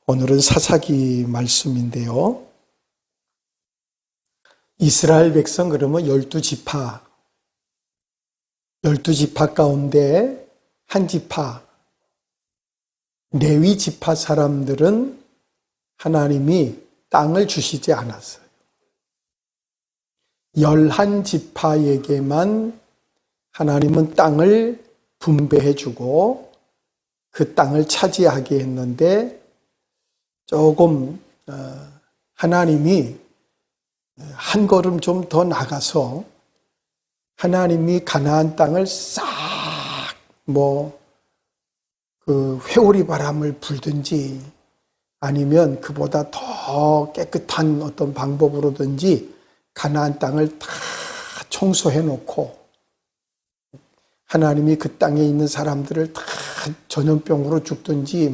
오늘은 사사기 말씀인데요. 이스라엘 백성 그러면 12지파, 12지파 가운데 한 지파, 레위 지파 사람들은 하나님이 땅을 주시지 않았어요. 11지파에게만 하나님은 땅을 분배해 주고 그 땅을 차지하게 했는데 조금 하나님이 한 걸음 좀 더 나가서 하나님이 가나안 땅을 싹 회오리 바람을 불든지 아니면 그보다 더 깨끗한 어떤 방법으로든지 가나안 땅을 다 청소해 놓고 하나님이 그 땅에 있는 사람들을 다 전염병으로 죽든지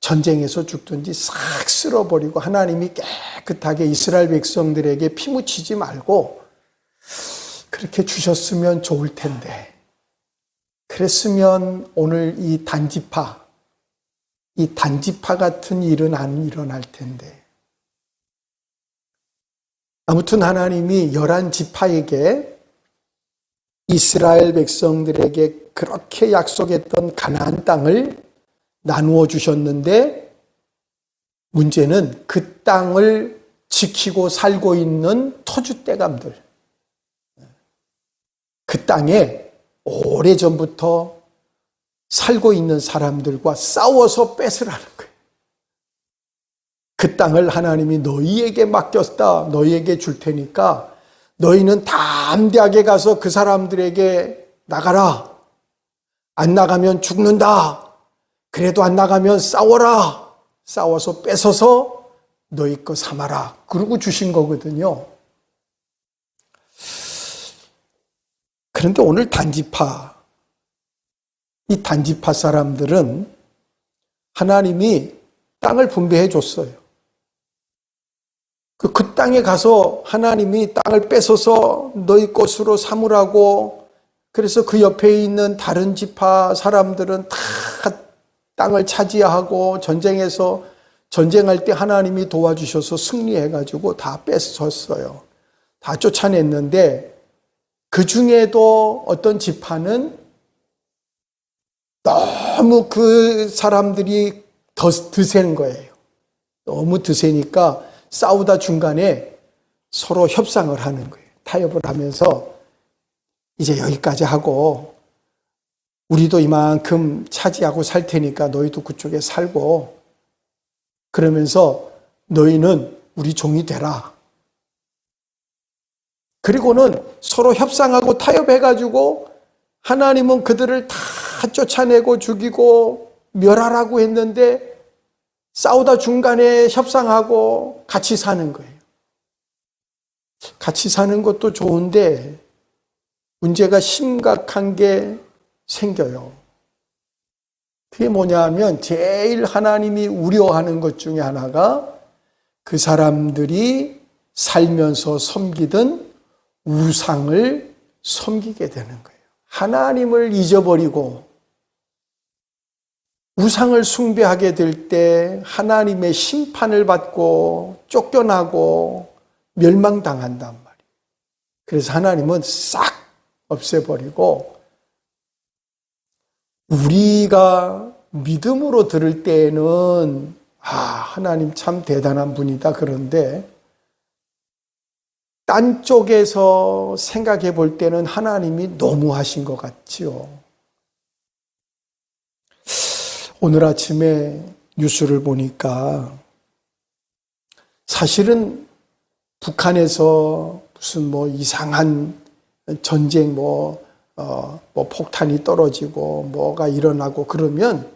전쟁에서 죽든지 싹 쓸어버리고 하나님이 깨끗하게 이스라엘 백성들에게 피 묻히지 말고 그렇게 주셨으면 좋을 텐데, 그랬으면 오늘 이 단지파 같은 일은 안 일어날 텐데. 아무튼 하나님이 11지파에게 이스라엘 백성들에게 그렇게 약속했던 가나안 땅을 나누어 주셨는데, 문제는 그 땅을 지키고 살고 있는 터줏대감들, 그 땅에 오래전부터 살고 있는 사람들과 싸워서 뺏으라는 거예요. 그 땅을 하나님이 너희에게 맡겼다, 너희에게 줄 테니까 너희는 담대하게 가서 그 사람들에게 나가라. 안 나가면 죽는다. 그래도 안 나가면 싸워라. 싸워서 뺏어서 너희 거 삼아라. 그러고 주신 거거든요. 그런데 오늘 이 단지파 사람들은 하나님이 땅을 분배해 줬어요. 그 땅에 가서 하나님이 땅을 뺏어서 너희 것으로 삼으라고, 그래서 그 옆에 있는 다른 지파 사람들은 다 땅을 차지하고 전쟁할 때 하나님이 도와주셔서 승리해가지고 다 뺏었어요. 다 쫓아냈는데 그 중에도 어떤 지파는 너무 그 사람들이 더 드센 거예요. 너무 드세니까 싸우다 중간에 서로 협상을 하는 거예요. 타협을 하면서 이제 여기까지 하고 우리도 이만큼 차지하고 살 테니까 너희도 그쪽에 살고, 그러면서 너희는 우리 종이 되라. 그리고는 서로 협상하고 타협해가지고 하나님은 그들을 다 쫓아내고 죽이고 멸하라고 했는데 싸우다 중간에 협상하고 같이 사는 거예요. 같이 사는 것도 좋은데 문제가 심각한 게 생겨요. 그게 뭐냐 하면 제일 하나님이 우려하는 것 중에 하나가 그 사람들이 살면서 섬기던 우상을 섬기게 되는 거예요. 하나님을 잊어버리고 우상을 숭배하게 될 때 하나님의 심판을 받고 쫓겨나고 멸망당한단 말이에요. 그래서 하나님은 싹 없애버리고, 우리가 믿음으로 들을 때에는 하나님 참 대단한 분이다. 그런데 딴 쪽에서 생각해 볼 때는 하나님이 너무하신 것 같지요. 오늘 아침에 뉴스를 보니까 사실은 북한에서 무슨 이상한 전쟁 폭탄이 떨어지고 뭐가 일어나고 그러면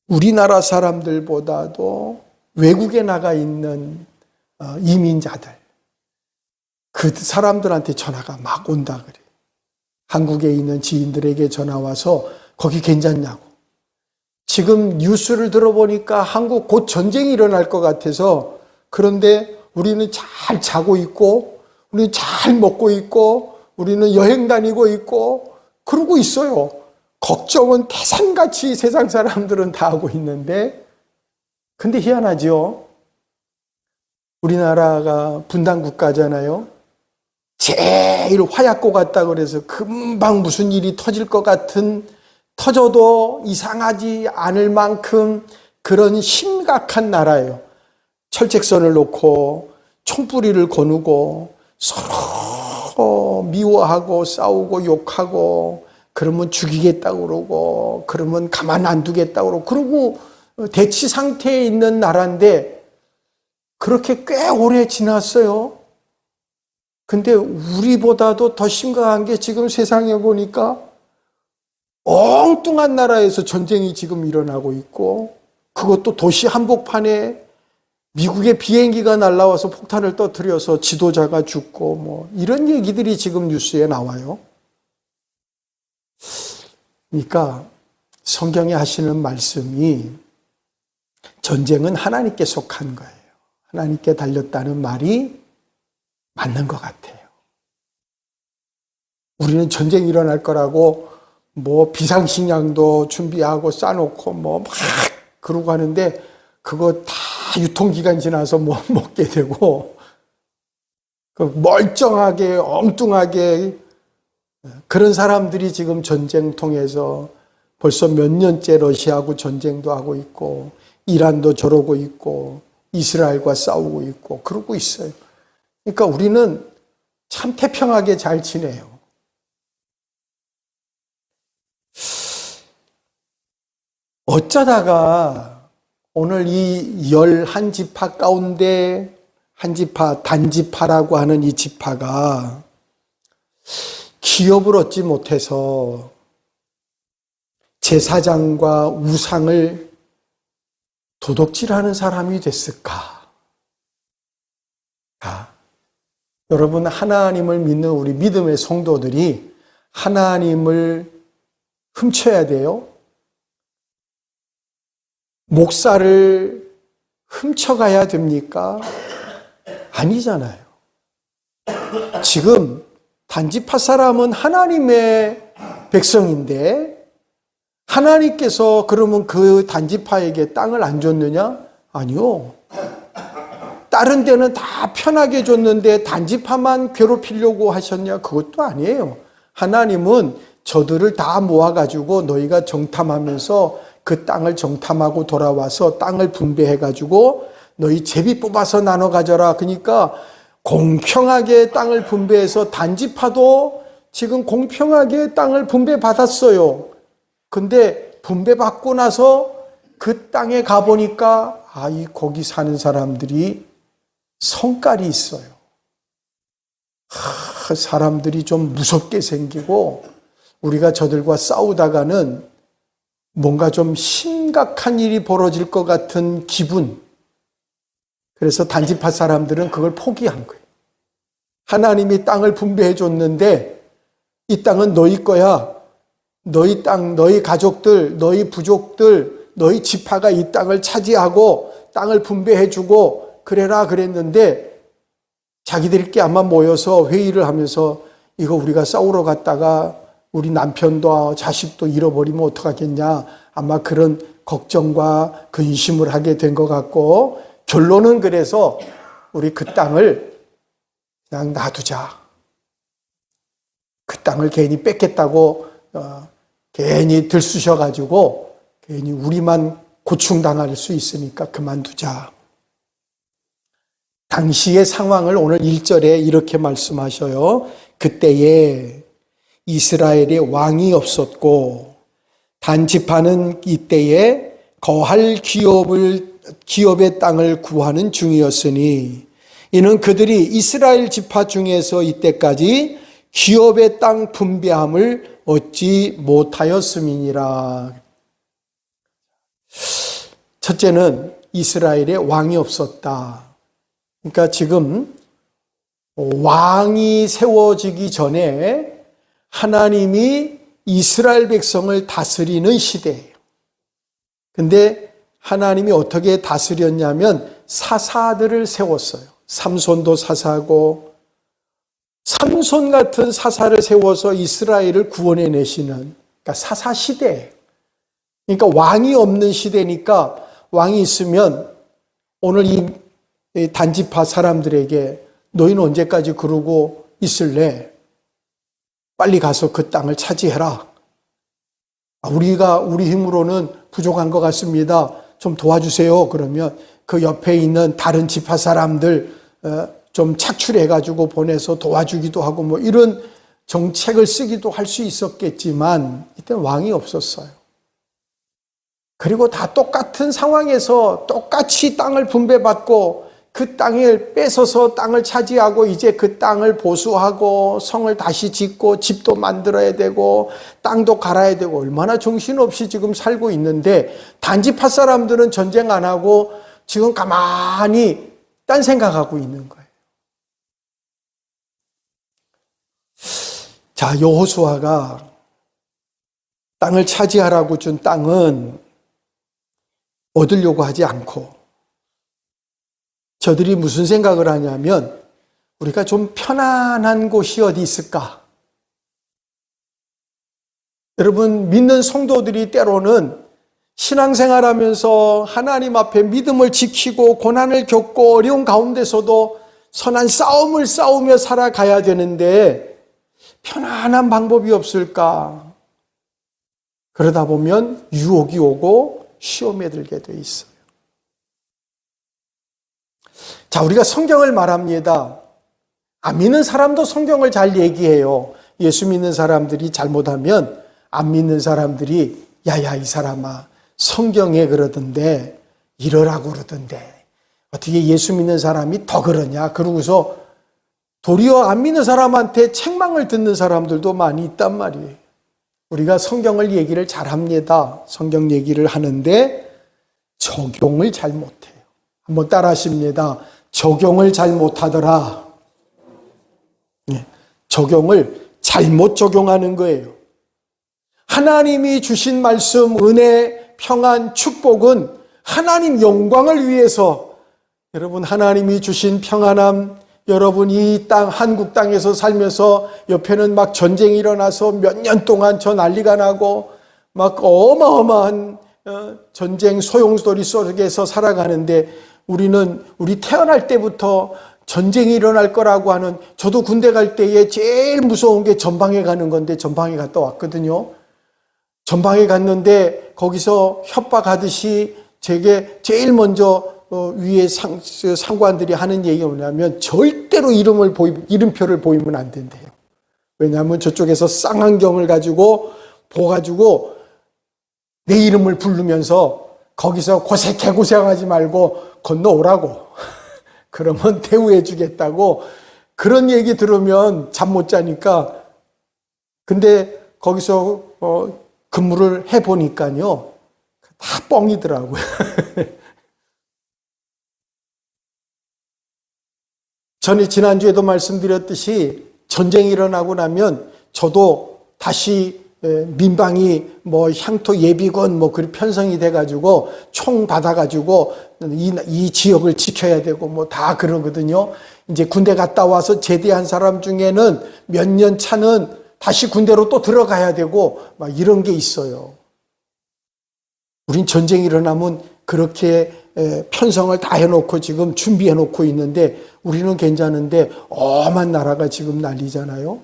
우리나라 사람들보다도 외국에 나가 있는 이민자들, 그 사람들한테 전화가 막 온다 그래요. 한국에 있는 지인들에게 전화 와서 거기 괜찮냐고. 지금 뉴스를 들어보니까 한국 곧 전쟁이 일어날 것 같아서, 그런데 우리는 잘 자고 있고 우리는 잘 먹고 있고 우리는 여행 다니고 있고 그러고 있어요. 걱정은 태산같이 세상 사람들은 다 하고 있는데 근데 희한하죠. 우리나라가 분단 국가잖아요. 제일 화약고 같다 그래서 금방 무슨 일이 터질 것 같은, 터져도 이상하지 않을 만큼 그런 심각한 나라예요. 철책선을 놓고 총뿌리를 거누고 서로 미워하고 싸우고 욕하고, 그러면 죽이겠다고 그러고, 그러면 가만 안 두겠다고 그러고 대치 상태에 있는 나라인데 그렇게 꽤 오래 지났어요. 근데 우리보다도 더 심각한 게 지금 세상에 보니까 엉뚱한 나라에서 전쟁이 지금 일어나고 있고, 그것도 도시 한복판에 미국의 비행기가 날아와서 폭탄을 터뜨려서 지도자가 죽고, 뭐 이런 얘기들이 지금 뉴스에 나와요. 그러니까 성경에 하시는 말씀이 전쟁은 하나님께 속한 거예요. 하나님께 달렸다는 말이 맞는 것 같아요. 우리는 전쟁이 일어날 거라고 뭐 비상식량도 준비하고 싸놓고 뭐 막 그러고 하는데, 그거 다 유통기간 지나서 못 먹게 되고, 멀쩡하게 엉뚱하게 그런 사람들이 지금 전쟁통에서 벌써 몇 년째 러시아하고 전쟁도 하고 있고, 이란도 저러고 있고, 이스라엘과 싸우고 있고 그러고 있어요. 그러니까 우리는 참 태평하게 잘 지내요. 어쩌다가 오늘 이 11지파 가운데 한 지파, 단지파라고 하는 이 지파가 기업을 얻지 못해서 제사장과 우상을 도둑질하는 사람이 됐을까? 여러분, 하나님을 믿는 우리 믿음의 성도들이 하나님을 훔쳐야 돼요? 목사를 훔쳐가야 됩니까? 아니잖아요. 지금 단지파 사람은 하나님의 백성인데, 하나님께서 그러면 그 단지파에게 땅을 안 줬느냐? 아니요. 다른 데는 다 편하게 줬는데 단지파만 괴롭히려고 하셨냐? 그것도 아니에요. 하나님은 저들을 다 모아가지고 너희가 정탐하면서 그 땅을 정탐하고 돌아와서 땅을 분배해가지고 너희 제비 뽑아서 나눠 가져라. 그러니까 공평하게 땅을 분배해서 단지파도 지금 공평하게 땅을 분배받았어요. 근데 분배받고 나서 그 땅에 가보니까 거기 사는 사람들이 성깔이 있어요. 사람들이 좀 무섭게 생기고, 우리가 저들과 싸우다가는 뭔가 좀 심각한 일이 벌어질 것 같은 기분. 그래서 단지파 사람들은 그걸 포기한 거예요. 하나님이 땅을 분배해 줬는데 이 땅은 너희 거야. 너희 땅, 너희 가족들, 너희 부족들, 너희 지파가 이 땅을 차지하고 땅을 분배해 주고 그래라 그랬는데, 자기들끼리 아마 모여서 회의를 하면서 이거 우리가 싸우러 갔다가 우리 남편도 자식도 잃어버리면 어떡하겠냐, 아마 그런 걱정과 근심을 하게 된 것 같고, 결론은 그래서 우리 그 땅을 그냥 놔두자. 그 땅을 괜히 뺏겠다고 괜히 들쑤셔가지고 괜히 우리만 고충당할 수 있으니까 그만두자. 당시의 상황을 오늘 1절에 이렇게 말씀하셔요. 그때에 이스라엘에 왕이 없었고 단지파는 이때에 거할 기업의 땅을 구하는 중이었으니, 이는 그들이 이스라엘 지파 중에서 이때까지 기업의 땅 분배함을 얻지 못하였음이니라. 첫째는 이스라엘에 왕이 없었다. 그러니까 지금 왕이 세워지기 전에 하나님이 이스라엘 백성을 다스리는 시대예요. 근데 하나님이 어떻게 다스렸냐면 사사들을 세웠어요. 삼손도 사사고, 삼손 같은 사사를 세워서 이스라엘을 구원해내시는, 그러니까 사사 시대예요. 그러니까 왕이 없는 시대니까 왕이 있으면 오늘 이 단지파 사람들에게 너희는 언제까지 그러고 있을래? 빨리 가서 그 땅을 차지해라. 우리가 우리 힘으로는 부족한 것 같습니다. 좀 도와주세요. 그러면 그 옆에 있는 다른 지파 사람들 좀 착출해가지고 보내서 도와주기도 하고 뭐 이런 정책을 쓰기도 할 수 있었겠지만 이때는 왕이 없었어요. 그리고 다 똑같은 상황에서 똑같이 땅을 분배받고 그 땅을 뺏어서 땅을 차지하고 이제 그 땅을 보수하고 성을 다시 짓고 집도 만들어야 되고 땅도 갈아야 되고 얼마나 정신없이 지금 살고 있는데 단지파 사람들은 전쟁 안 하고 지금 가만히 딴 생각하고 있는 거예요. 자, 여호수아가 땅을 차지하라고 준 땅은 얻으려고 하지 않고 저들이 무슨 생각을 하냐면 우리가 좀 편안한 곳이 어디 있을까? 여러분, 믿는 성도들이 때로는 신앙생활하면서 하나님 앞에 믿음을 지키고 고난을 겪고 어려운 가운데서도 선한 싸움을 싸우며 살아가야 되는데 편안한 방법이 없을까? 그러다 보면 유혹이 오고 시험에 들게 돼 있어요. 자, 우리가 성경을 말합니다. 안 믿는 사람도 성경을 잘 얘기해요. 예수 믿는 사람들이 잘못하면 안 믿는 사람들이 야야 이 사람아 성경에 그러던데 이러라고 그러던데 어떻게 예수 믿는 사람이 더 그러냐? 그러고서 도리어 안 믿는 사람한테 책망을 듣는 사람들도 많이 있단 말이에요. 우리가 성경을 얘기를 잘합니다. 성경 얘기를 하는데 적용을 잘 못해요. 한번 따라 하십니다. 적용을 잘 못하더라. 적용을 잘못 적용하는 거예요. 하나님이 주신 말씀, 은혜, 평안, 축복은 하나님 영광을 위해서 여러분 하나님이 주신 평안함 여러분 이 땅 한국 땅에서 살면서 옆에는 막 전쟁이 일어나서 몇 년 동안 저 난리가 나고 막 어마어마한 전쟁 소용돌이 속에서 살아가는데 우리 태어날 때부터 전쟁이 일어날 거라고 하는 저도 군대 갈 때에 제일 무서운 게 전방에 가는 건데 전방에 갔다 왔거든요. 전방에 갔는데 거기서 협박하듯이 제게 제일 먼저 위에 상관들이 하는 얘기가 뭐냐면 절대로 이름표를 보이면 안 된대요. 왜냐하면 저쪽에서 쌍안경을 가지고 보가지고 내 이름을 부르면서 거기서 개고생하지 말고 건너오라고. 그러면 대우해 주겠다고. 그런 얘기 들으면 잠 못 자니까. 근데 거기서 근무를 해보니까요. 다 뻥이더라고요. 지난주에도 말씀드렸듯이 전쟁이 일어나고 나면 저도 다시 민방위 향토 예비군 그 편성이 돼가지고 총 받아가지고 이 지역을 지켜야 되고 다 그러거든요. 이제 군대 갔다 와서 제대한 사람 중에는 몇 년 차는 다시 군대로 또 들어가야 되고 이런 게 있어요. 우린 전쟁이 일어나면 그렇게 편성을 다 해놓고 지금 준비해놓고 있는데 우리는 괜찮은데 엄한 나라가 지금 난리잖아요.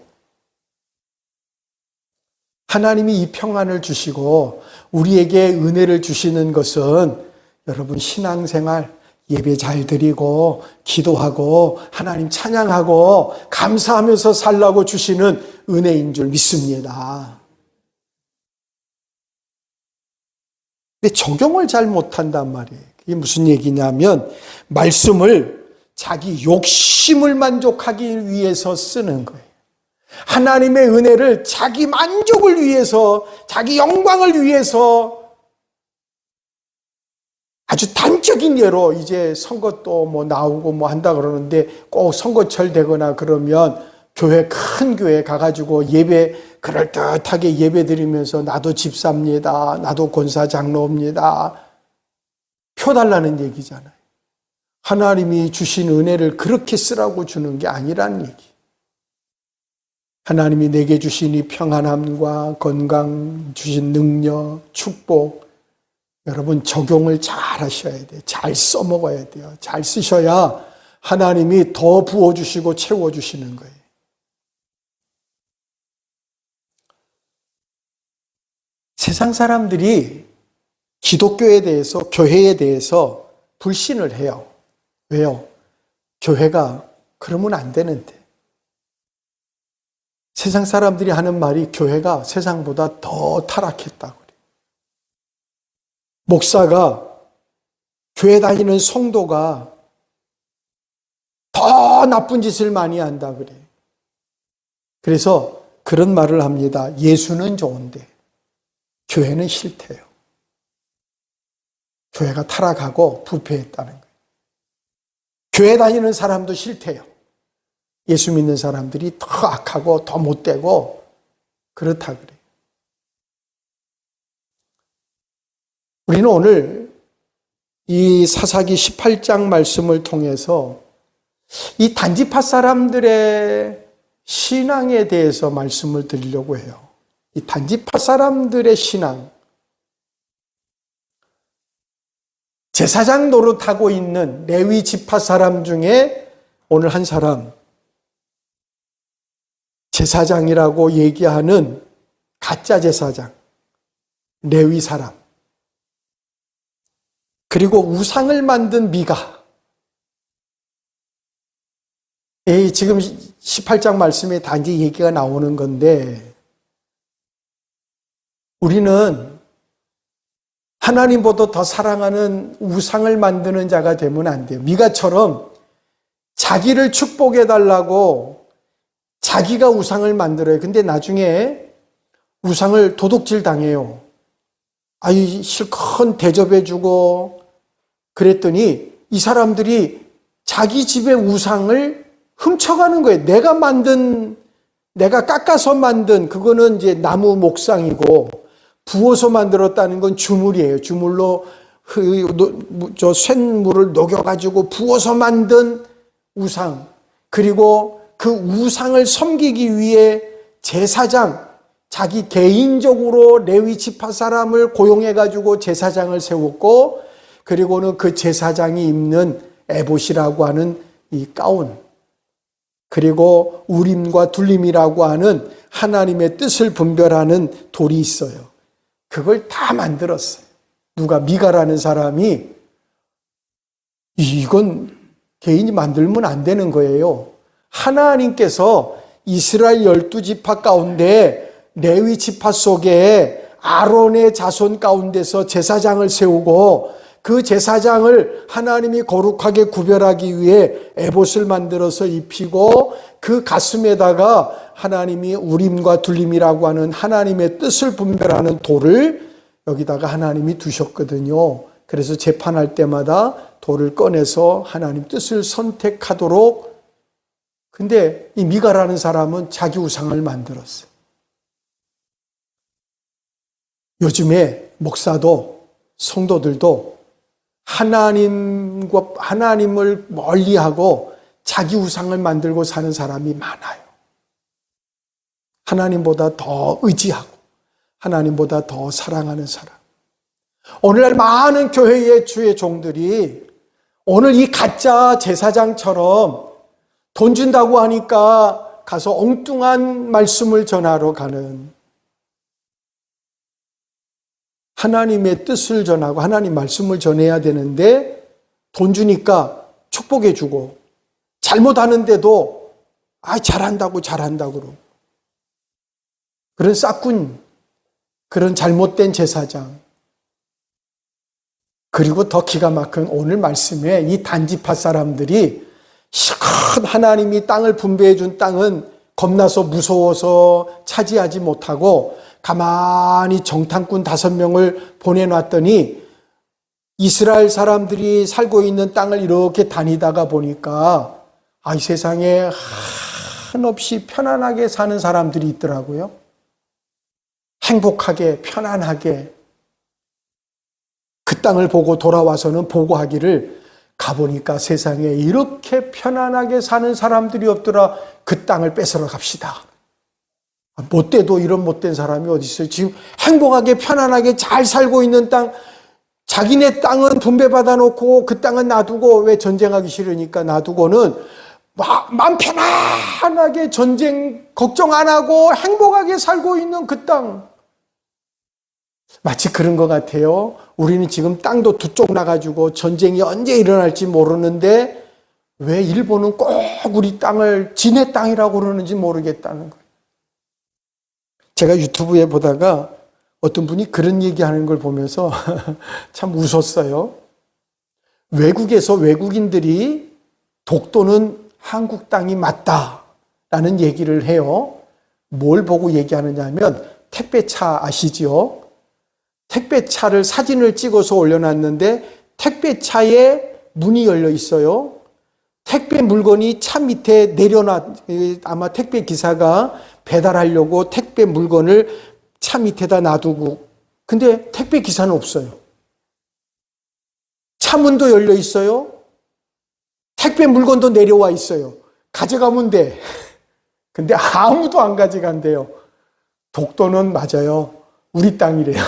하나님이 이 평안을 주시고 우리에게 은혜를 주시는 것은 여러분 신앙생활 예배 잘 드리고 기도하고 하나님 찬양하고 감사하면서 살라고 주시는 은혜인 줄 믿습니다. 근데 적용을 잘 못한단 말이에요. 이게 무슨 얘기냐면 말씀을 자기 욕심을 만족하기 위해서 쓰는 거예요. 하나님의 은혜를 자기 만족을 위해서 자기 영광을 위해서 아주 단적인 예로 이제 선거도 나오고 한다 그러는데 꼭 선거철 되거나 그러면 큰 교회 가가지고 예배 그럴듯하게 예배 드리면서 나도 집사입니다. 나도 권사 장로입니다. 표 달라는 얘기잖아요. 하나님이 주신 은혜를 그렇게 쓰라고 주는 게 아니란 얘기. 하나님이 내게 주신 이 평안함과 건강, 주신 능력, 축복 여러분 적용을 잘 하셔야 돼요. 잘 써먹어야 돼요. 잘 쓰셔야 하나님이 더 부어주시고 채워주시는 거예요. 세상 사람들이 기독교에 대해서, 교회에 대해서 불신을 해요. 왜요? 교회가 그러면 안 되는데. 세상 사람들이 하는 말이 교회가 세상보다 더 타락했다고 그래요. 목사가, 교회 다니는 성도가 더 나쁜 짓을 많이 한다 그래요. 그래서 그런 말을 합니다. 예수는 좋은데 교회는 싫대요. 교회가 타락하고 부패했다는 거예요. 교회 다니는 사람도 싫대요. 예수 믿는 사람들이 더 악하고 더 못되고 그렇다 그래요. 우리는 오늘 이 사사기 18장 말씀을 통해서 이 단지파 사람들의 신앙에 대해서 말씀을 드리려고 해요. 이 단지파 사람들의 신앙, 제사장 노릇하고 있는 레위 지파 사람 중에 오늘 한 사람, 제사장이라고 얘기하는 가짜 제사장, 레위 사람, 그리고 우상을 만든 미가. 지금 18장 말씀에 단지 얘기가 나오는 건데, 우리는 하나님보다 더 사랑하는 우상을 만드는 자가 되면 안 돼요. 미가처럼 자기를 축복해달라고 자기가 우상을 만들어요. 근데 나중에 우상을 도둑질 당해요. 아이 실컷 대접해주고 그랬더니 이 사람들이 자기 집의 우상을 훔쳐가는 거예요. 내가 깎아서 만든 그거는 이제 나무 목상이고 부어서 만들었다는 건 주물이에요. 주물로 저 쇳물을 녹여가지고 부어서 만든 우상. 그리고 그 우상을 섬기기 위해 제사장, 자기 개인적으로 레위 지파 사람을 고용해가지고 제사장을 세웠고, 그리고는 그 제사장이 입는 에봇이라고 하는 이 가운, 그리고 우림과 둘림이라고 하는 하나님의 뜻을 분별하는 돌이 있어요. 그걸 다 만들었어요. 누가? 미가라는 사람이 이건 개인이 만들면 안 되는 거예요. 하나님께서 이스라엘 12지파 가운데 레위 지파 속에 아론의 자손 가운데서 제사장을 세우고 그 제사장을 하나님이 거룩하게 구별하기 위해 에봇을 만들어서 입히고 그 가슴에다가 하나님이 우림과 둘림이라고 하는 하나님의 뜻을 분별하는 돌을 여기다가 하나님이 두셨거든요. 그래서 재판할 때마다 돌을 꺼내서 하나님 뜻을 선택하도록. 근데 이 미가라는 사람은 자기 우상을 만들었어요. 요즘에 목사도 성도들도 하나님을 멀리하고 자기 우상을 만들고 사는 사람이 많아요. 하나님보다 더 의지하고 하나님보다 더 사랑하는 사람. 오늘날 많은 교회의 주의 종들이 오늘 이 가짜 제사장처럼 돈 준다고 하니까 가서 엉뚱한 말씀을 전하러 가는, 하나님의 뜻을 전하고 하나님 말씀을 전해야 되는데 돈 주니까 축복해주고, 잘못하는데도 잘한다고 그러고, 그런 싹군, 그런 잘못된 제사장. 그리고 더 기가 막힌 오늘 말씀에 이 단지파 사람들이 실컷 하나님이 땅을 분배해 준 땅은 겁나서 무서워서 차지하지 못하고 가만히 정탐꾼 5명을 보내놨더니 이스라엘 사람들이 살고 있는 땅을 이렇게 다니다가 보니까 이 세상에 한없이 편안하게 사는 사람들이 있더라고요. 행복하게 편안하게 그 땅을 보고 돌아와서는 보고하기를, 가보니까 세상에 이렇게 편안하게 사는 사람들이 없더라. 그 땅을 뺏으러 갑시다. 못돼도 이런 못된 사람이 어디 있어요. 지금 행복하게 편안하게 잘 살고 있는 땅, 자기네 땅은 분배받아 놓고 그 땅은 놔두고, 왜 전쟁하기 싫으니까 놔두고는 마음 편안하게 전쟁 걱정 안 하고 행복하게 살고 있는 그 땅. 마치 그런 것 같아요. 우리는 지금 땅도 두 쪽 나가지고 전쟁이 언제 일어날지 모르는데 왜 일본은 꼭 우리 땅을 지네 땅이라고 그러는지 모르겠다는 거예요. 제가 유튜브에 보다가 어떤 분이 그런 얘기하는 걸 보면서 참 웃었어요. 외국에서 외국인들이 독도는 한국 땅이 맞다라는 얘기를 해요. 뭘 보고 얘기하느냐 하면 택배차 아시죠? 택배차를 사진을 찍어서 올려놨는데 택배차에 문이 열려 있어요. 택배 물건이 차 밑에 아마 택배 기사가 배달하려고 택배 물건을 차 밑에다 놔두고, 근데 택배 기사는 없어요. 차 문도 열려 있어요. 택배 물건도 내려와 있어요. 가져가면 돼. 근데 아무도 안 가져간대요. 독도는 맞아요. 우리 땅이래요.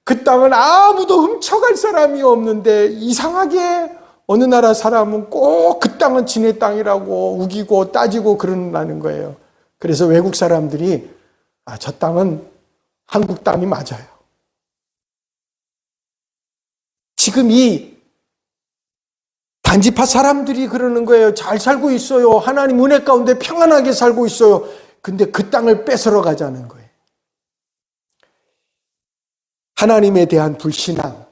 그 땅은 아무도 훔쳐갈 사람이 없는데 이상하게 어느 나라 사람은 꼭 그 땅은 지네 땅이라고 우기고 따지고 그러는 거예요. 그래서 외국 사람들이 저 땅은 한국 땅이 맞아요. 지금 이 단지파 사람들이 그러는 거예요. 잘 살고 있어요. 하나님 은혜 가운데 평안하게 살고 있어요. 근데 그 땅을 뺏으러 가자는 거예요. 하나님에 대한 불신앙.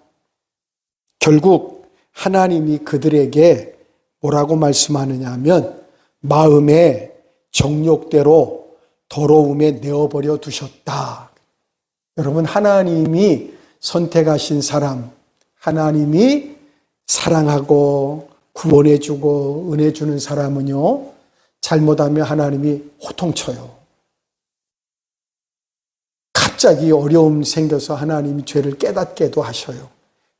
결국 하나님이 그들에게 뭐라고 말씀하느냐 하면 마음의 정욕대로 더러움에 내어버려 두셨다. 여러분, 하나님이 선택하신 사람, 하나님이 사랑하고 구원해주고 은혜 주는 사람은요, 잘못하면 하나님이 호통쳐요. 갑자기 어려움 생겨서 하나님이 죄를 깨닫게도 하셔요.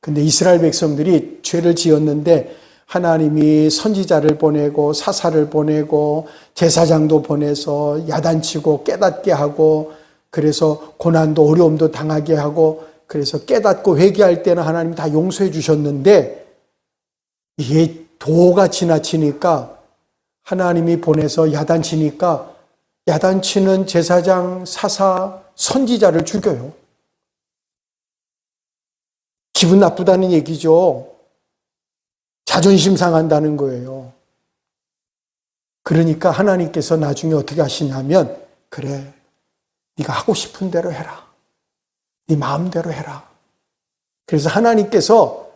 근데 이스라엘 백성들이 죄를 지었는데 하나님이 선지자를 보내고 사사를 보내고 제사장도 보내서 야단치고 깨닫게 하고, 그래서 고난도 어려움도 당하게 하고, 그래서 깨닫고 회개할 때는 하나님 다 용서해 주셨는데, 이게 도가 지나치니까 하나님이 보내서 야단치니까 야단치는 제사장, 사사, 선지자를 죽여요. 기분 나쁘다는 얘기죠. 자존심 상한다는 거예요. 그러니까 하나님께서 나중에 어떻게 하시냐면, 그래, 네가 하고 싶은 대로 해라. 네 마음대로 해라. 그래서 하나님께서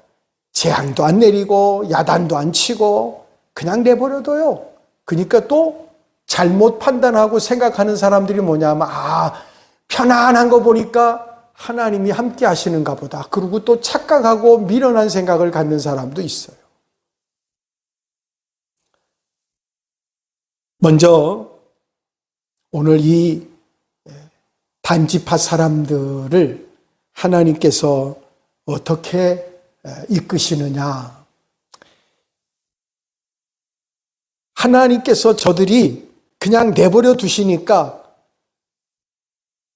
재앙도 안 내리고 야단도 안 치고 그냥 내버려둬요. 그러니까 또 잘못 판단하고 생각하는 사람들이 뭐냐면, 편안한 거 보니까 하나님이 함께 하시는가 보다. 그리고 또 착각하고 미련한 생각을 갖는 사람도 있어요. 먼저 오늘 이 단지파 사람들을 하나님께서 어떻게 이끄시느냐. 하나님께서 저들이 그냥 내버려 두시니까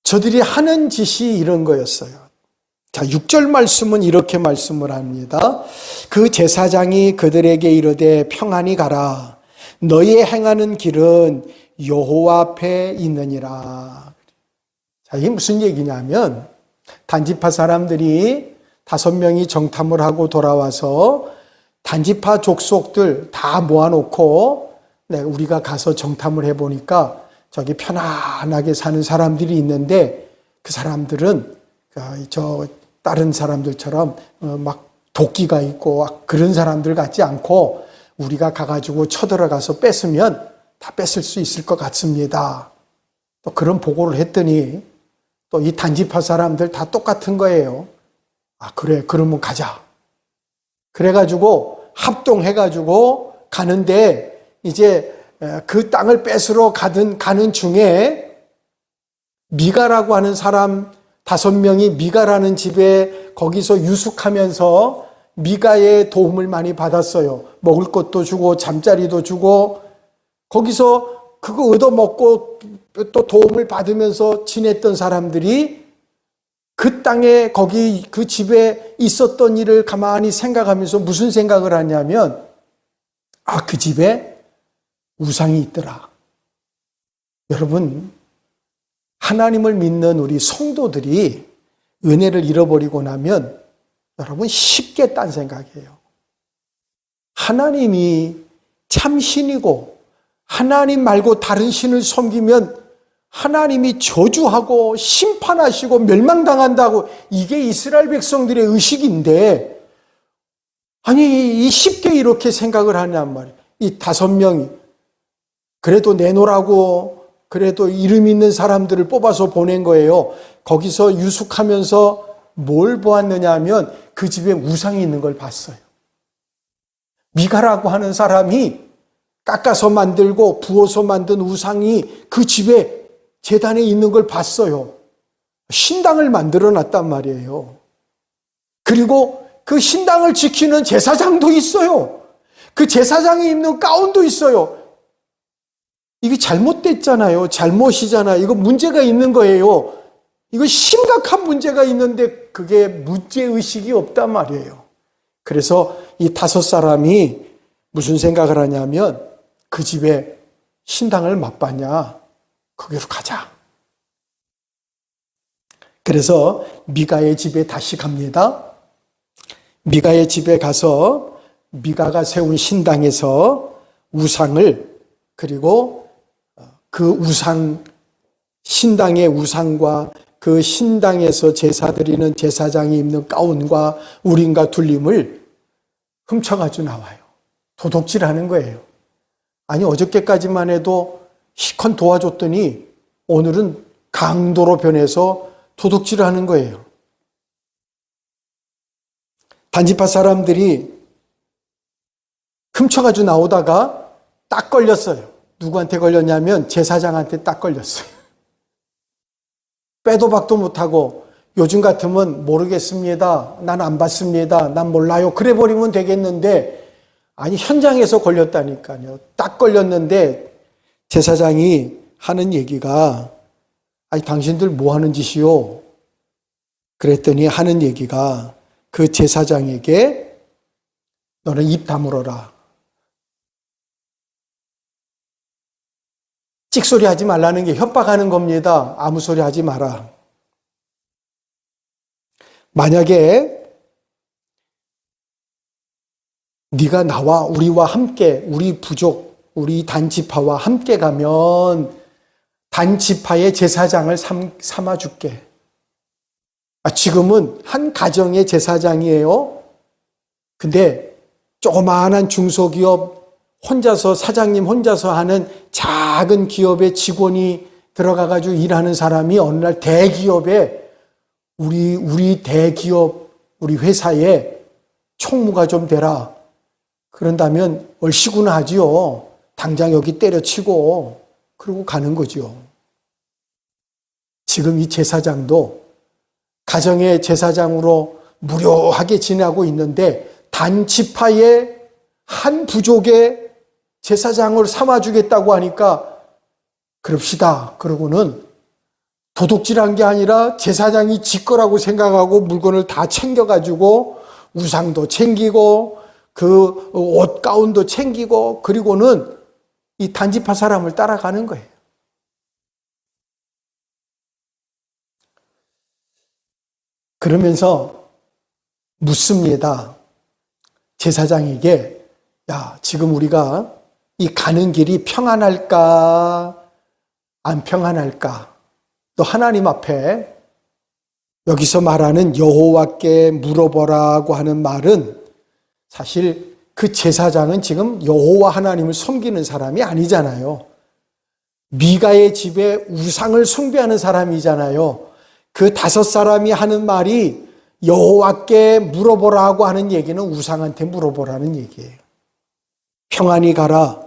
저들이 하는 짓이 이런 거였어요. 자, 6절 말씀은 이렇게 말씀을 합니다. 그 제사장이 그들에게 이르되 평안히 가라. 너희의 행하는 길은 여호와 앞에 있느니라. 자, 이게 무슨 얘기냐면, 단지파 사람들이 5명이 정탐을 하고 돌아와서 단지파 족속들 다 모아놓고 우리가 가서 정탐을 해보니까 저기 편안하게 사는 사람들이 있는데, 그 사람들은 저 다른 사람들처럼 막 도끼가 있고 그런 사람들 같지 않고, 우리가 가가지고 쳐들어가서 뺏으면 다 뺏을 수 있을 것 같습니다. 또 그런 보고를 했더니 또 이 단지파 사람들 다 똑같은 거예요. 그래, 그러면 가자. 그래가지고 합동해가지고 가는데, 이제 그 땅을 뺏으러 가는 중에 미가라고 하는 사람 5명이 미가라는 집에 거기서 유숙하면서 미가의 도움을 많이 받았어요. 먹을 것도 주고 잠자리도 주고, 거기서 그거 얻어먹고 또 도움을 받으면서 지냈던 사람들이 그 땅에 거기 그 집에 있었던 일을 가만히 생각하면서 무슨 생각을 하냐면, 아, 그 집에 우상이 있더라. 여러분, 하나님을 믿는 우리 성도들이 은혜를 잃어버리고 나면 여러분 쉽게 딴 생각이에요. 하나님이 참 신이고 하나님 말고 다른 신을 섬기면 하나님이 저주하고 심판하시고 멸망당한다고, 이게 이스라엘 백성들의 의식인데, 아니 쉽게 이렇게 생각을 하냔 말이에요. 이 5명이 그래도 내놓으라고 그래도 이름 있는 사람들을 뽑아서 보낸 거예요. 거기서 유숙하면서 뭘 보았느냐 하면 그 집에 우상이 있는 걸 봤어요. 미가라고 하는 사람이 깎아서 만들고 부어서 만든 우상이 그 집에 제단에 있는 걸 봤어요. 신당을 만들어 놨단 말이에요. 그리고 그 신당을 지키는 제사장도 있어요. 그 제사장이 입는 가운도 있어요. 이게 잘못됐잖아요. 잘못이잖아요. 이거 문제가 있는 거예요. 이거 심각한 문제가 있는데 그게 문제의식이 없단 말이에요. 그래서 이 5사람이 무슨 생각을 하냐면, 그 집에 신당을 맛봤냐? 거기로 가자. 그래서 미가의 집에 다시 갑니다. 미가의 집에 가서 미가가 세운 신당에서 우상을, 그리고 그 우상, 신당의 우상과 그 신당에서 제사 드리는 제사장이 입는 가운과 우림과 둘림을 훔쳐가지고 나와요. 도둑질하는 거예요. 아니 어저께까지만 해도 시컨 도와줬더니 오늘은 강도로 변해서 도둑질을 하는 거예요. 단지파 사람들이 훔쳐가지고 나오다가 딱 걸렸어요. 누구한테 걸렸냐면 제사장한테 딱 걸렸어요. 빼도 박도 못하고, 요즘 같으면 모르겠습니다, 난 안 봤습니다, 난 몰라요, 그래 버리면 되겠는데, 아니 현장에서 걸렸다니까요. 딱 걸렸는데 제사장이 하는 얘기가, 아니 당신들 뭐 하는 짓이요? 그랬더니 하는 얘기가, 그 제사장에게 너는 입 다물어라. 찍소리 하지 말라는 게 협박하는 겁니다. 아무 소리 하지 마라. 만약에 네가 나와 우리와 함께, 우리 부족, 우리 단지파와 함께 가면 단지파의 제사장을 삼아줄게. 지금은 한 가정의 제사장이에요. 근데 조그마한 중소기업 혼자서, 사장님 혼자서 하는 작은 기업의 직원이 들어가가지고 일하는 사람이 어느 날 대기업에, 우리 대기업, 우리 회사에 총무가 좀 되라. 그런다면 얼씨구나 하지요. 당장 여기 때려치고 그러고 가는 거죠. 지금 이 제사장도 가정의 제사장으로 무료하게 지내고 있는데, 단지파의 한 부족의 제사장을 삼아주겠다고 하니까 그럽시다. 그러고는 도둑질한 게 아니라 제사장이 지 거라고 생각하고 물건을 다 챙겨가지고 우상도 챙기고 그 옷 가운도 챙기고, 그리고는 이 단지파 사람을 따라가는 거예요. 그러면서 묻습니다. 제사장에게, 야, 지금 우리가 이 가는 길이 평안할까 안 평안할까? 또 하나님 앞에 여기서 말하는 여호와께 물어보라고 하는 말은, 사실 그 제사장은 지금 여호와 하나님을 섬기는 사람이 아니잖아요. 미가의 집에 우상을 숭배하는 사람이잖아요. 그 5사람이 하는 말이 여호와께 물어보라고 하는 얘기는 우상한테 물어보라는 얘기예요. 평안히 가라.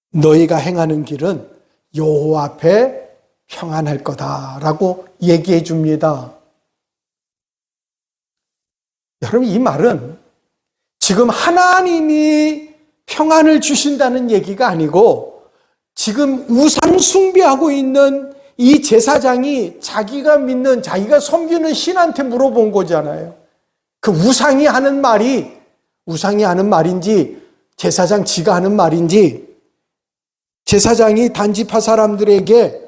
너희가 행하는 길은 여호와 앞에 평안할 거다라고 얘기해 줍니다. 여러분, 이 말은 지금 하나님이 평안을 주신다는 얘기가 아니고, 지금 우상 숭배하고 있는 이 제사장이 자기가 믿는, 자기가 섬기는 신한테 물어본 거잖아요. 그 우상이 하는 말인지 제사장 지가 하는 말인지, 제사장이 단지파 사람들에게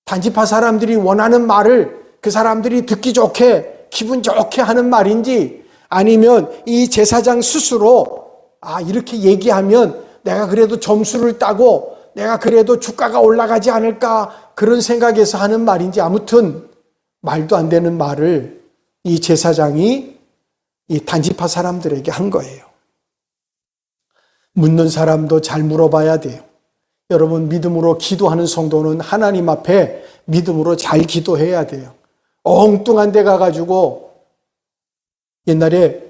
단지파 사람들이 원하는 말을 그 사람들이 듣기 좋게 기분 좋게 하는 말인지, 아니면 이 제사장 스스로 이렇게 얘기하면 내가 그래도 점수를 따고 내가 그래도 주가가 올라가지 않을까 그런 생각에서 하는 말인지, 아무튼 말도 안 되는 말을 이 제사장이 이 단지파 사람들에게 한 거예요. 묻는 사람도 잘 물어봐야 돼요. 여러분, 믿음으로 기도하는 성도는 하나님 앞에 믿음으로 잘 기도해야 돼요. 엉뚱한 데 가가지고, 옛날에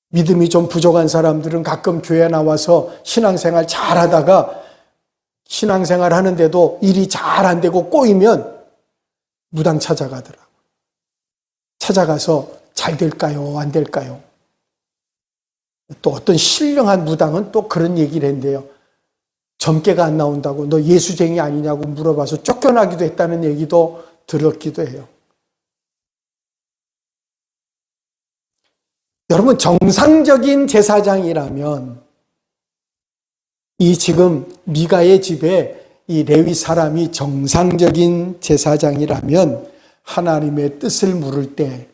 믿음이 좀 부족한 사람들은 가끔 교회 나와서 신앙생활 잘 하다가 신앙생활 하는데도 일이 잘 안 되고 꼬이면 무당 찾아가더라고요. 찾아가서 잘 될까요? 안 될까요? 또 어떤 신령한 무당은 또 그런 얘기를 했는데요. 점괘가 안 나온다고 너 예수쟁이 아니냐고 물어봐서 쫓겨나기도 했다는 얘기도 들었기도 해요. 여러분, 정상적인 제사장이라면, 이 지금 미가의 집에 이 레위 사람이 정상적인 제사장이라면 하나님의 뜻을 물을 때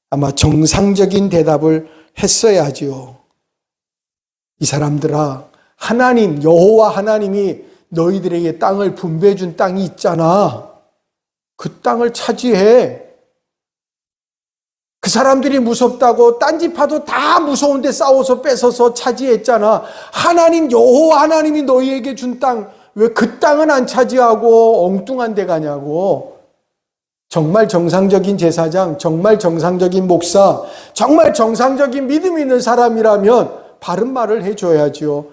아마 정상적인 대답을 했어야지요. 이 사람들아, 하나님, 여호와 하나님이 너희들에게 땅을 분배해 준 땅이 있잖아. 그 땅을 차지해. 그 사람들이 무섭다고 딴지파도 다 무서운데 싸워서 뺏어서 차지했잖아. 하나님, 여호와 하나님이 너희에게 준 땅, 왜 그 땅은 안 차지하고 엉뚱한 데 가냐고. 정말 정상적인 제사장, 정말 정상적인 목사, 정말 정상적인 믿음 있는 사람이라면 바른 말을 해줘야지요.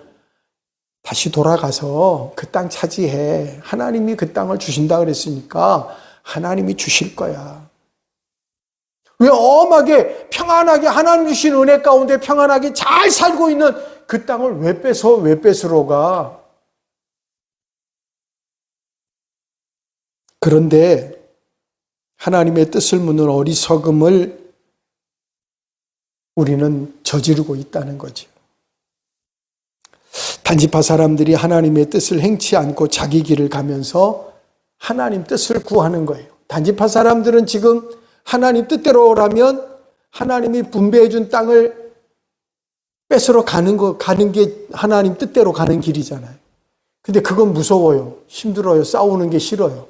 다시 돌아가서 그 땅 차지해. 하나님이 그 땅을 주신다 그랬으니까 하나님이 주실 거야. 왜 엄하게 평안하게 하나님 주신 은혜 가운데 평안하게 잘 살고 있는 그 땅을 왜 뺏으러 가? 그런데 하나님의 뜻을 묻는 어리석음을 우리는 저지르고 있다는 거죠. 단지파 사람들이 하나님의 뜻을 행치 않고 자기 길을 가면서 하나님 뜻을 구하는 거예요. 단지파 사람들은 지금 하나님 뜻대로라면 하나님이 분배해 준 땅을 뺏으러 가는 게 하나님 뜻대로 가는 길이잖아요. 근데 그건 무서워요. 힘들어요. 싸우는 게 싫어요.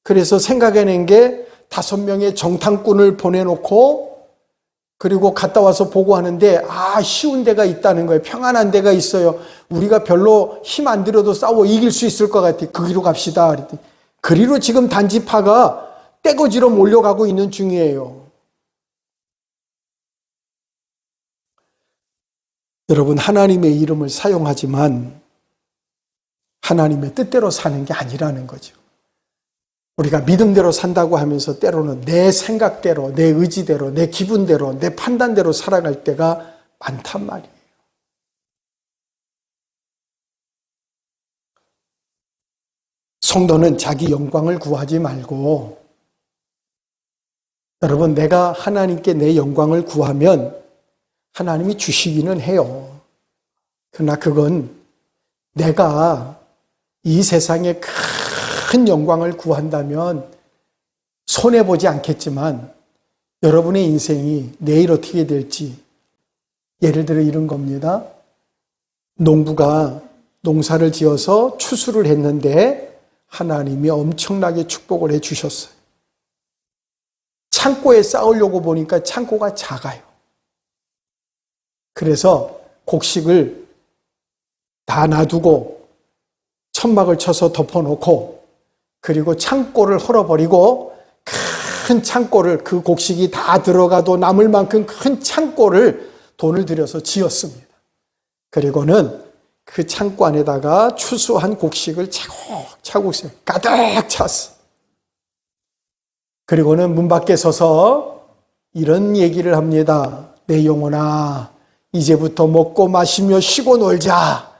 그래서 생각해낸 게 5명의 정탐꾼을 보내놓고 그리고 갔다 와서 보고하는데 쉬운 데가 있다는 거예요. 평안한 데가 있어요. 우리가 별로 힘 안 들여도 싸워 이길 수 있을 것 같아요. 거기로 갑시다. 그랬더니 그리로 지금 단지파가 떼거지로 몰려가고 있는 중이에요. 여러분, 하나님의 이름을 사용하지만 하나님의 뜻대로 사는 게 아니라는 거죠. 우리가 믿음대로 산다고 하면서 때로는 내 생각대로, 내 의지대로, 내 기분대로, 내 판단대로 살아갈 때가 많단 말이에요. 성도는 자기 영광을 구하지 말고, 여러분, 내가 하나님께 내 영광을 구하면 하나님이 주시기는 해요. 그러나 그건 내가 이 세상에 큰 영광을 구한다면 손해보지 않겠지만 여러분의 인생이 내일 어떻게 될지, 예를 들어 이런 겁니다. 농부가 농사를 지어서 추수를 했는데 하나님이 엄청나게 축복을 해 주셨어요. 창고에 쌓으려고 보니까 창고가 작아요. 그래서 곡식을 다 놔두고 천막을 쳐서 덮어놓고 그리고 창고를 헐어버리고 큰 창고를, 그 곡식이 다 들어가도 남을 만큼 큰 창고를 돈을 들여서 지었습니다. 그리고는 그 창고 안에다가 추수한 곡식을 차곡차곡 가득 찼어. 그리고는 문 밖에 서서 이런 얘기를 합니다. 내 영혼아, 이제부터 먹고 마시며 쉬고 놀자.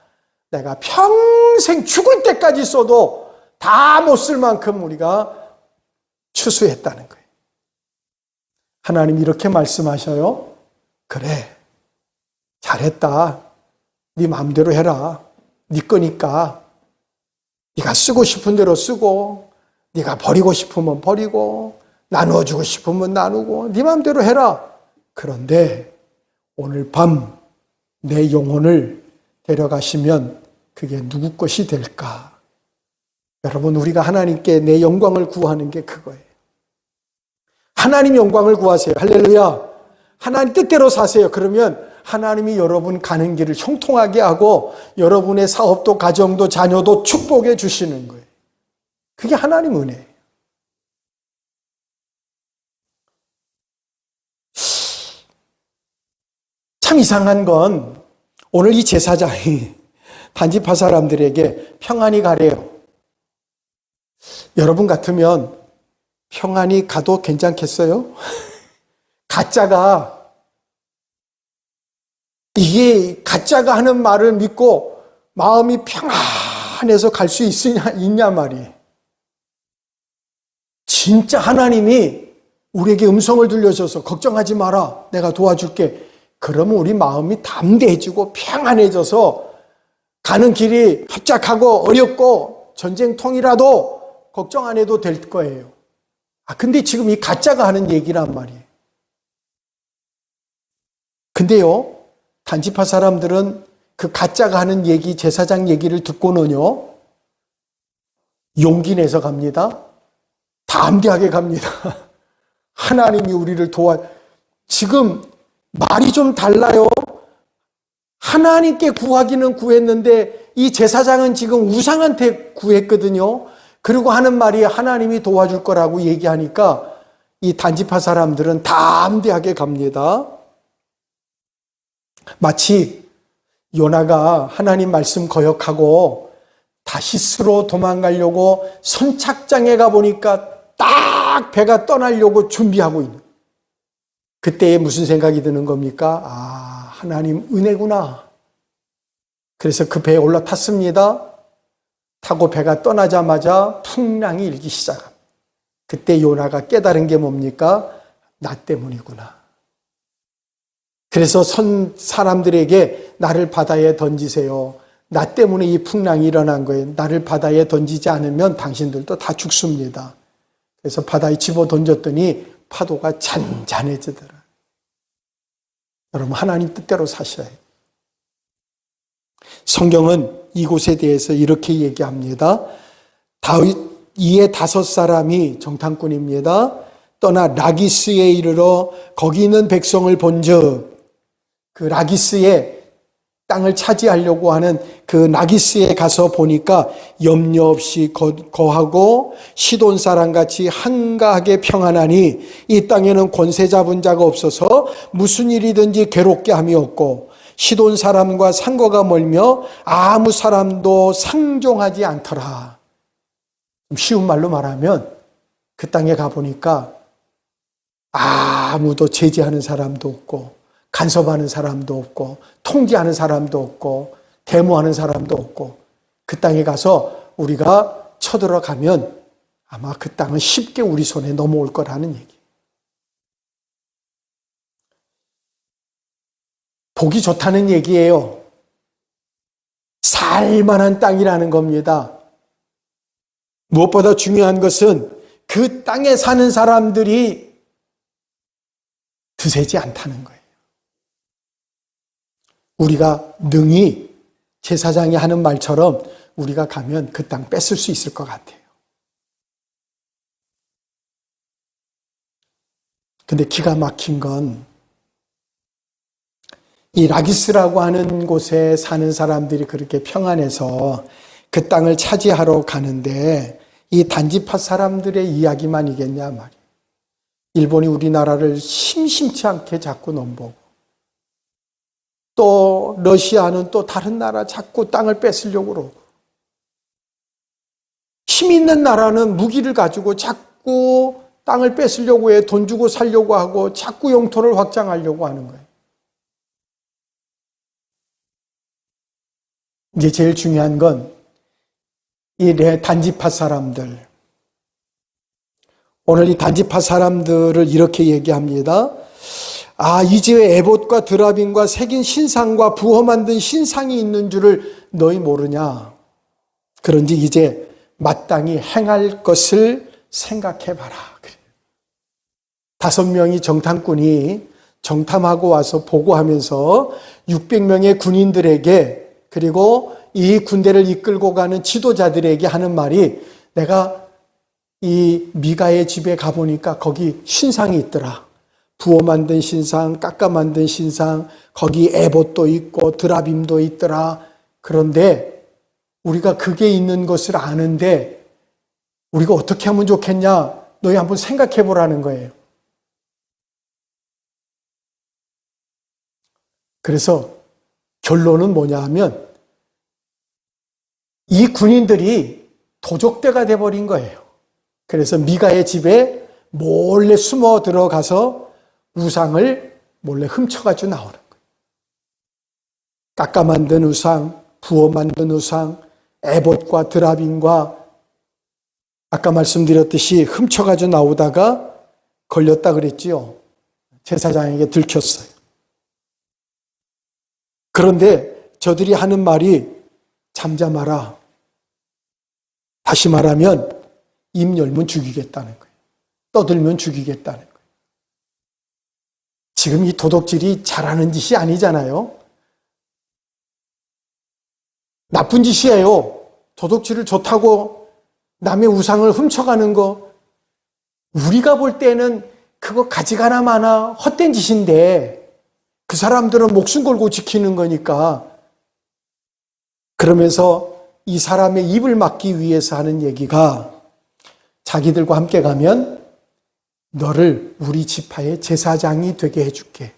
내가 평생 죽을 때까지 써도 다 못 쓸 만큼 우리가 추수했다는 거예요. 하나님 이렇게 말씀하셔요. 그래, 잘했다. 네 마음대로 해라. 네 거니까. 네가 쓰고 싶은 대로 쓰고, 네가 버리고 싶으면 버리고, 나누어주고 싶으면 나누고, 네 마음대로 해라. 그런데 오늘 밤 내 영혼을 데려가시면 그게 누구 것이 될까? 여러분, 우리가 하나님께 내 영광을 구하는 게 그거예요. 하나님 영광을 구하세요. 할렐루야. 하나님 뜻대로 사세요. 그러면 하나님이 여러분 가는 길을 형통하게 하고 여러분의 사업도 가정도 자녀도 축복해 주시는 거예요. 그게 하나님 은혜예요. 참 이상한 건 오늘 이 제사장이 단지파 사람들에게 평안히 가래요. 여러분 같으면 평안히 가도 괜찮겠어요? 가짜가 이게 가짜가 하는 말을 믿고 마음이 평안해서 갈 수 있냐 말이에요. 진짜 하나님이 우리에게 음성을 들려줘서 걱정하지 마라. 내가 도와줄게. 그러면 우리 마음이 담대해지고 평안해져서 가는 길이 협착하고 어렵고 전쟁통이라도 걱정 안 해도 될 거예요. 근데 지금 이 가짜가 하는 얘기란 말이에요. 근데요, 단지파 사람들은 그 가짜가 하는 얘기, 제사장 얘기를 듣고는요, 용기 내서 갑니다. 담대하게 갑니다. 하나님이 우리를 지금 말이 좀 달라요. 하나님께 구하기는 구했는데 이 제사장은 지금 우상한테 구했거든요. 그리고 하는 말이 하나님이 도와줄 거라고 얘기하니까 이 단지파 사람들은 담대하게 갑니다. 마치 요나가 하나님 말씀 거역하고 다시스로 도망가려고 선착장에 가보니까 딱 배가 떠나려고 준비하고 있는, 그때에 무슨 생각이 드는 겁니까? 하나님 은혜구나. 그래서 그 배에 올라탔습니다. 타고 배가 떠나자마자 풍랑이 일기 시작합니다. 그때 요나가 깨달은 게 뭡니까? 나 때문이구나. 그래서 사람들에게 나를 바다에 던지세요. 나 때문에 이 풍랑이 일어난 거예요. 나를 바다에 던지지 않으면 당신들도 다 죽습니다. 그래서 바다에 집어 던졌더니 파도가 잔잔해지더라. 여러분, 하나님 뜻대로 사셔야 해요. 성경은 이곳에 대해서 이렇게 얘기합니다. 다윗 이에 5사람이 정탐꾼입니다. 떠나 라기스에 이르러 거기 있는 백성을 본즉, 그 라기스의 땅을 차지하려고 하는 그 라기스에 가서 보니까 염려 없이 거하고 시돈 사람같이 한가하게 평안하니 이 땅에는 권세 잡은 자가 없어서 무슨 일이든지 괴롭게 함이 없고 시돈 사람과 상거가 멀며 아무 사람도 상종하지 않더라. 쉬운 말로 말하면 그 땅에 가보니까 아무도 제지하는 사람도 없고 간섭하는 사람도 없고 통제하는 사람도 없고 데모하는 사람도 없고, 그 땅에 가서 우리가 쳐들어가면 아마 그 땅은 쉽게 우리 손에 넘어올 거라는 얘기. 보기 좋다는 얘기예요. 살만한 땅이라는 겁니다. 무엇보다 중요한 것은 그 땅에 사는 사람들이 드세지 않다는 거예요. 우리가 능히 제사장이 하는 말처럼 우리가 가면 그 땅 뺏을 수 있을 것 같아요. 근데 기가 막힌 건 이 라기스라고 하는 곳에 사는 사람들이 그렇게 평안해서 그 땅을 차지하러 가는데 이 단지파 사람들의 이야기만이겠냐 말이에요. 일본이 우리나라를 심심치 않게 자꾸 넘보고, 또 러시아는 또 다른 나라 자꾸 땅을 뺏으려고 그러고, 힘 있는 나라는 무기를 가지고 자꾸 땅을 뺏으려고 해. 돈 주고 살려고 하고 자꾸 영토를 확장하려고 하는 거예요. 이제 제일 중요한 건 이 단지파 사람들, 오늘 이 단지파 사람들을 이렇게 얘기합니다. 아, 이 집에 에봇과 드라빔과 새긴 신상과 부어 만든 신상이 있는 줄을 너희 모르냐? 그런지 이제 마땅히 행할 것을 생각해봐라. 5명이 정탐꾼이 정탐하고 와서 보고하면서 600명의 군인들에게 그리고 이 군대를 이끌고 가는 지도자들에게 하는 말이, 내가 이 미가의 집에 가보니까 거기 신상이 있더라. 부어 만든 신상, 깎아 만든 신상, 거기 에봇도 있고 드라빔도 있더라. 그런데 우리가 그게 있는 것을 아는데 우리가 어떻게 하면 좋겠냐? 너희 한번 생각해 보라는 거예요. 그래서 결론은 뭐냐 하면 이 군인들이 도적대가 돼버린 거예요. 그래서 미가의 집에 몰래 숨어 들어가서 우상을 몰래 훔쳐가지고 나오는 거예요. 깎아 만든 우상, 부어 만든 우상, 에봇과 드라빔과 아까 말씀드렸듯이 훔쳐가지고 나오다가 걸렸다 그랬지요. 제사장에게 들켰어요. 그런데 저들이 하는 말이 잠잠하라. 다시 말하면 입 열면 죽이겠다는 거예요. 떠들면 죽이겠다는 거예요. 지금 이 도둑질이 잘하는 짓이 아니잖아요. 나쁜 짓이에요. 도둑질을 좋다고 남의 우상을 훔쳐가는 거. 우리가 볼 때는 그거 가지가나 마나 헛된 짓인데 그 사람들은 목숨 걸고 지키는 거니까. 그러면서 이 사람의 입을 막기 위해서 하는 얘기가, 자기들과 함께 가면 너를 우리 지파의 제사장이 되게 해줄게.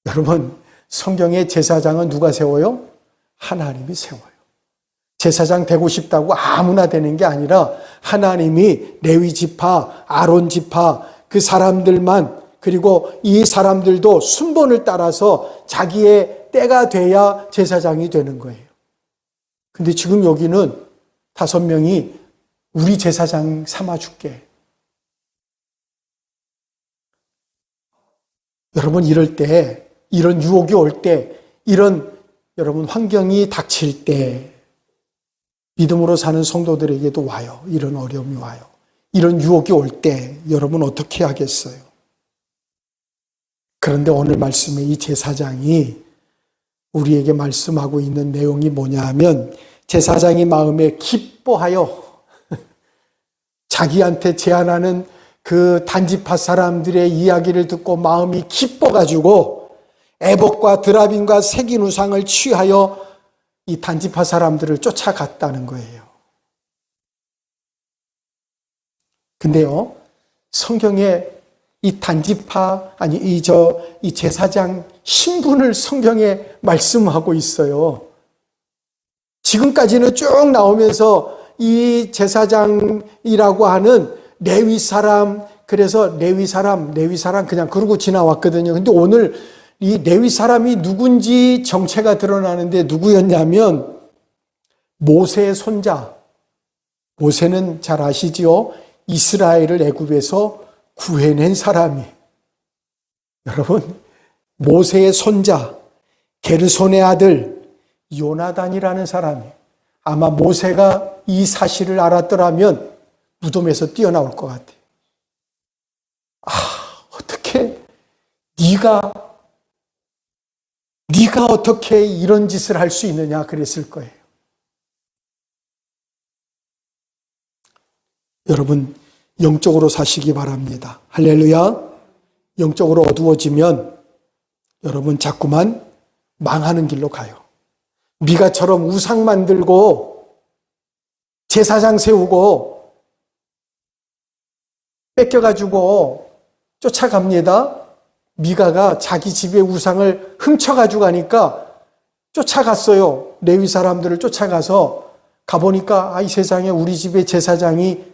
여러분, 성경의 제사장은 누가 세워요? 하나님이 세워요. 제사장 되고 싶다고 아무나 되는 게 아니라 하나님이 레위 지파, 아론 지파 그 사람들만, 그리고 이 사람들도 순번을 따라서 자기의 때가 돼야 제사장이 되는 거예요. 근데 지금 여기는 5명이 우리 제사장 삼아줄게. 여러분, 이럴 때, 이런 유혹이 올 때, 이런 여러분 환경이 닥칠 때 믿음으로 사는 성도들에게도 와요. 이런 어려움이 와요. 이런 유혹이 올 때 여러분 어떻게 하겠어요? 그런데 오늘 말씀에 이 제사장이 우리에게 말씀하고 있는 내용이 뭐냐 하면, 제사장이 마음에 기뻐하여 자기한테 제안하는 그 단지파 사람들의 이야기를 듣고 마음이 기뻐가지고 에봇과 드라빔과 새긴 우상을 취하여 이 단지파 사람들을 쫓아갔다는 거예요. 근데요, 성경에 이 단지파, 이 제사장 신분을 성경에 말씀하고 있어요. 지금까지는 쭉 나오면서 이 제사장이라고 하는 레위 사람, 그래서 레위 사람 그냥 그러고 지나왔거든요. 근데 오늘 이 레위 사람이 누군지 정체가 드러나는데 누구였냐면 모세의 손자. 모세는 잘 아시지요? 이스라엘을 애굽에서 구해낸 사람이. 여러분, 모세의 손자 게르손의 아들 요나단이라는 사람이, 아마 모세가 이 사실을 알았더라면 무덤에서 뛰어나올 것 같아요. 아, 어떻게 네가 어떻게 이런 짓을 할 수 있느냐 그랬을 거예요. 여러분, 영적으로 사시기 바랍니다. 할렐루야. 영적으로 어두워지면 여러분 자꾸만 망하는 길로 가요. 미가처럼 우상 만들고 제사장 세우고 뺏겨가지고 쫓아갑니다. 미가가 자기 집의 우상을 훔쳐가지고 가니까 쫓아갔어요. 레위 사람들을 쫓아가서 가보니까 이 세상에 우리 집의 제사장이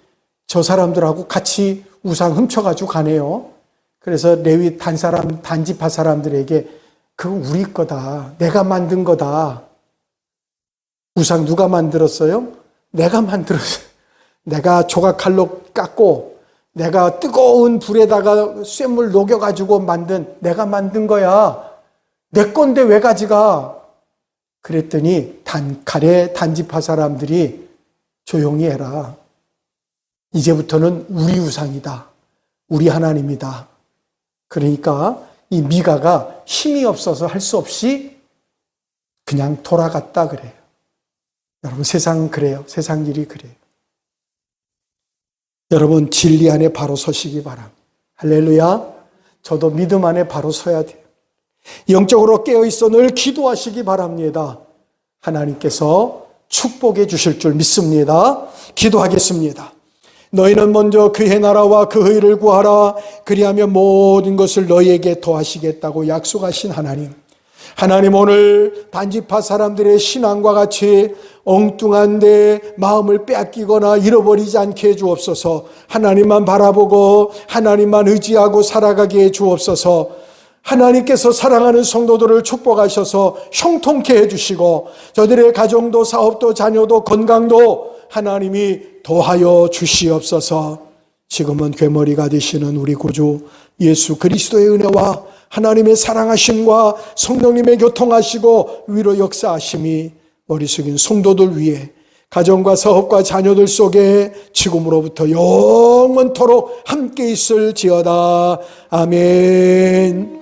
저 사람들하고 같이 우상 훔쳐가지고 가네요. 그래서 레위 단지파 사람들에게 그거 우리 거다. 내가 만든 거다. 우상 누가 만들었어요? 내가 만들었어요. 내가 조각칼로 깎고 내가 뜨거운 불에다가 쇠물 녹여가지고 내가 만든 거야. 내 건데 왜 가져가? 그랬더니 칼에 단지파 사람들이 조용히 해라. 이제부터는 우리 우상이다. 우리 하나님이다. 그러니까 이 미가가 힘이 없어서 할 수 없이 그냥 돌아갔다 그래요. 여러분, 세상 그래요. 세상 일이 그래요. 여러분, 진리 안에 바로 서시기 바랍니다. 할렐루야. 저도 믿음 안에 바로 서야 돼요. 영적으로 깨어있어 늘 기도하시기 바랍니다. 하나님께서 축복해 주실 줄 믿습니다. 기도하겠습니다. 너희는 먼저 그의 나라와 그 의를 구하라. 그리하면 모든 것을 너희에게 더하시겠다고 약속하신 하나님. 하나님, 오늘 단지파 사람들의 신앙과 같이 엉뚱한데 마음을 빼앗기거나 잃어버리지 않게 해주옵소서. 하나님만 바라보고 하나님만 의지하고 살아가게 해주옵소서. 하나님께서 사랑하는 성도들을 축복하셔서 형통케 해주시고 저들의 가정도 사업도 자녀도 건강도 하나님이 도하여 주시옵소서. 지금은 괴머리가 되시는 우리 구주 예수 그리스도의 은혜와 하나님의 사랑하심과 성령님의 교통하시고 위로 역사하심이 머리 숙인 성도들 위해 가정과 사업과 자녀들 속에 지금으로부터 영원토록 함께 있을지어다. 아멘.